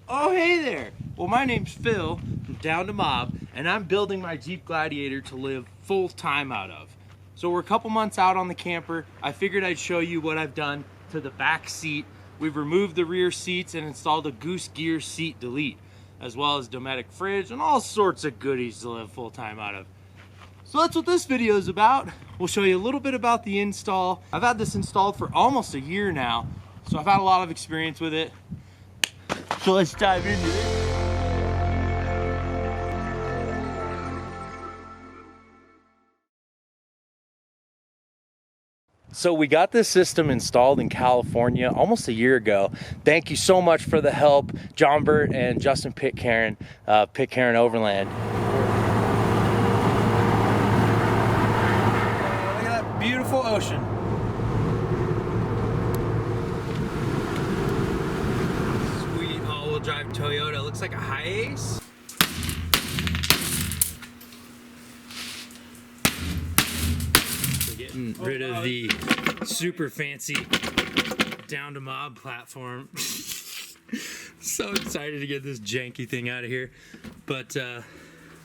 Oh, hey there. Well, my name's Phil from Down to Mob, and I'm building my Jeep Gladiator to live full time out of. So we're a couple months out on the camper. I figured I'd show you what I've done to the back seat. We've removed the rear seats and installed a Goose gear seat delete, as well as Dometic fridge and all sorts of goodies to live full time out of. So that's what this video is about. We'll show you a little bit about the install. I've had this installed for almost a year now, so I've had a lot of experience with it. So let's dive into it. So we got this system installed in California almost a year ago. Thank you so much for the help, John Burt and Justin Pitcairn, Overland. Look at that beautiful ocean. Sweet all-wheel drive Toyota. Looks like a Hiace. Getting rid of the super fancy Down to Mob platform. So excited to get this janky thing out of here. But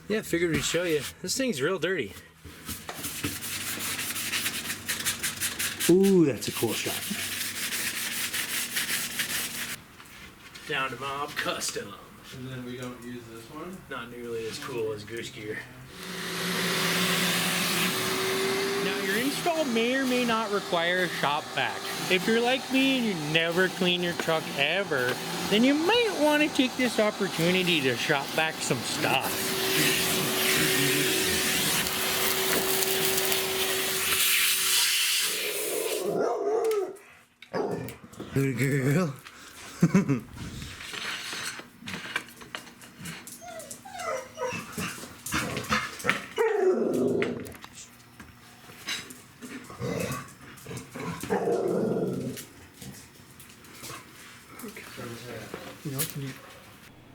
yeah, figured we'd show you. This thing's real dirty. Ooh, that's a cool shot. Down to Mob Custom. And then we don't use this one? Not nearly as cool as Goose gear. Now your install may or may not require a shop vac. If you're like me and you never clean your truck ever, then you might want to take this opportunity to shop vac some stuff. Good girl.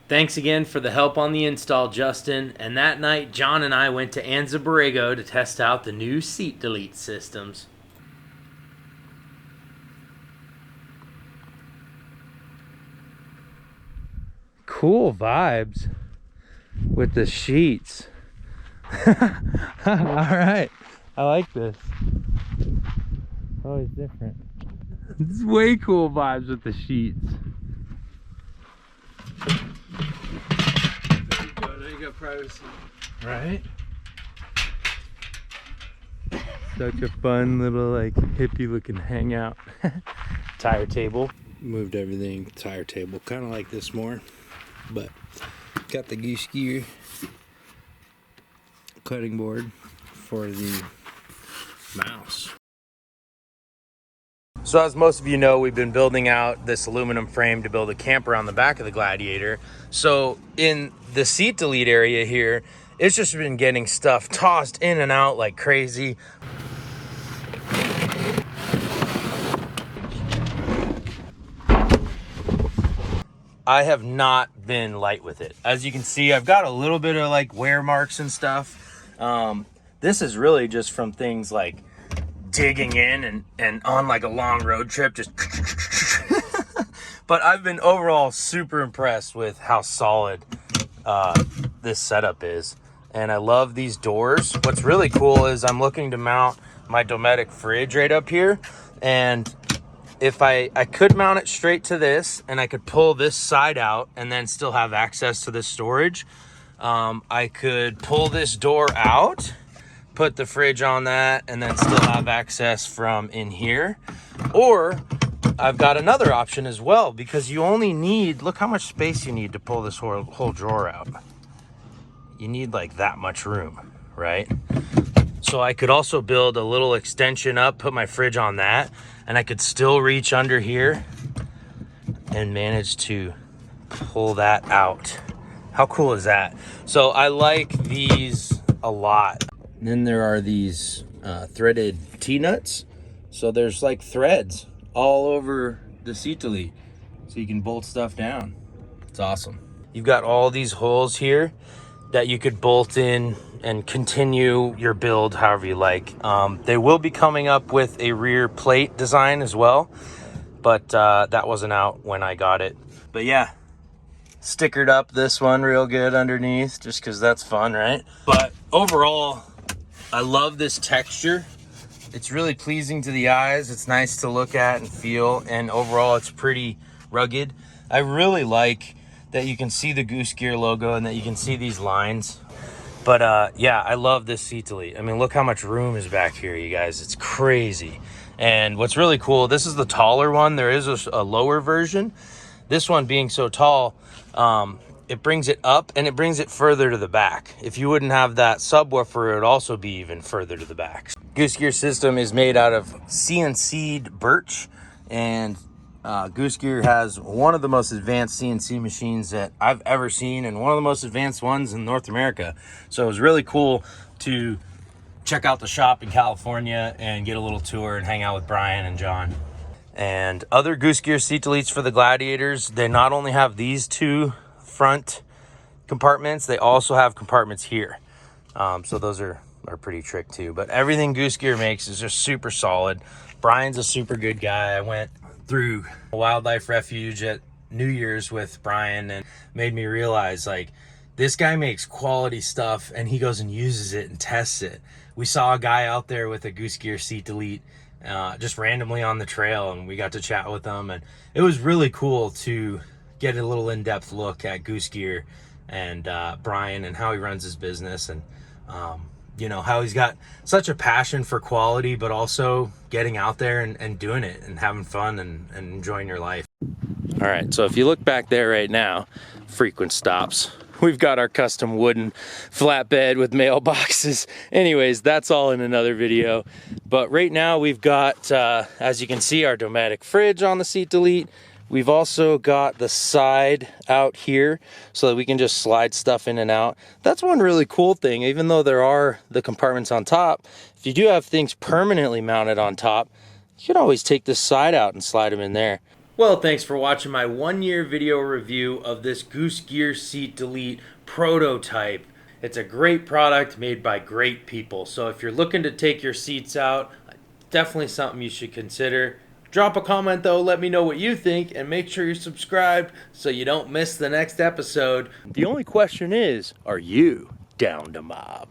Thanks again for the help on the install, Justin. And that night, John and I went to Anza Borrego to test out the new seat delete systems. Cool vibes with the sheets. All right, I like this. Always different. It's way cool vibes with the sheets. There you go, privacy. Right? Such a fun little like hippie looking hangout. Tire table. Moved everything, tire table, kind of like this more, but got the Goose gear cutting board for the mouse. So as most of you know, we've been building out this aluminum frame to build a camper on the back of the Gladiator. So in the seat delete area here, it's just been getting stuff tossed in and out like crazy. I have not been light with it. As you can see, I've got a little bit of like wear marks and stuff. This is really just from things like digging in and on like a long road trip, just but I've been overall super impressed with how solid this setup is, and I love these doors. What's really cool is I'm looking to mount my Dometic fridge right up here, and if I could mount it straight to this and I could pull this side out and then still have access to this storage. I could pull this door out, put the fridge on that, and then still have access from in here. Or I've got another option as well, because you only need, look how much space you need to pull this whole drawer out. You need like that much room, right? So I could also build a little extension up, put my fridge on that, and I could still reach under here and manage to pull that out. How cool is that? So I like these a lot. And then there are these threaded T-nuts. So there's like threads all over the seat delete, so you can bolt stuff down. It's awesome. You've got all these holes here that you could bolt in and continue your build however you like. They will be coming up with a rear plate design as well, but that wasn't out when I got it. But yeah, stickered up this one real good underneath just because that's fun, right? But overall, I love this texture. It's really pleasing to the eyes. It's nice to look at and feel, and overall it's pretty rugged. I really like that you can see the Goose Gear logo and that you can see these lines. But yeah, I love this seat delete. I mean, look how much room is back here, you guys. It's crazy. And what's really cool, this is the taller one. There is a lower version. This one being so tall, it brings it up and it brings it further to the back. If you wouldn't have that subwoofer, it would also be even further to the back. Goose Gear system is made out of CNC'd birch, and Goose Gear has one of the most advanced CNC machines that I've ever seen, and one of the most advanced ones in North America. So it was really cool to check out the shop in California and get a little tour and hang out with Brian and John. And other Goose Gear seat deletes for the Gladiators, they not only have these two front compartments, they also have compartments here. So those are pretty trick too. But everything Goose Gear makes is just super solid. Brian's a super good guy. I went through a wildlife refuge at New Year's with Brian and made me realize, like, this guy makes quality stuff and he goes and uses it and tests it. We saw a guy out there with a Goose Gear seat delete just randomly on the trail, and we got to chat with him, and it was really cool to get a little in-depth look at Goose Gear and Brian and how he runs his business, and you know, how he's got such a passion for quality, but also getting out there and doing it and having fun and enjoying your life. All right, so if you look back there right now, frequent stops. We've got our custom wooden flatbed with mailboxes. Anyways, that's all in another video. But right now we've got, as you can see, our Dometic fridge on the seat delete. We've also got the side out here so that we can just slide stuff in and out. That's one really cool thing. Even though there are the compartments on top, if you do have things permanently mounted on top, you can always take this side out and slide them in there. Well, thanks for watching my 1-year video review of this Goose Gear seat delete prototype. It's a great product made by great people. So if you're looking to take your seats out, definitely something you should consider. Drop a comment though, let me know what you think, and make sure you're subscribed so you don't miss the next episode. The only question is, are you down to mob?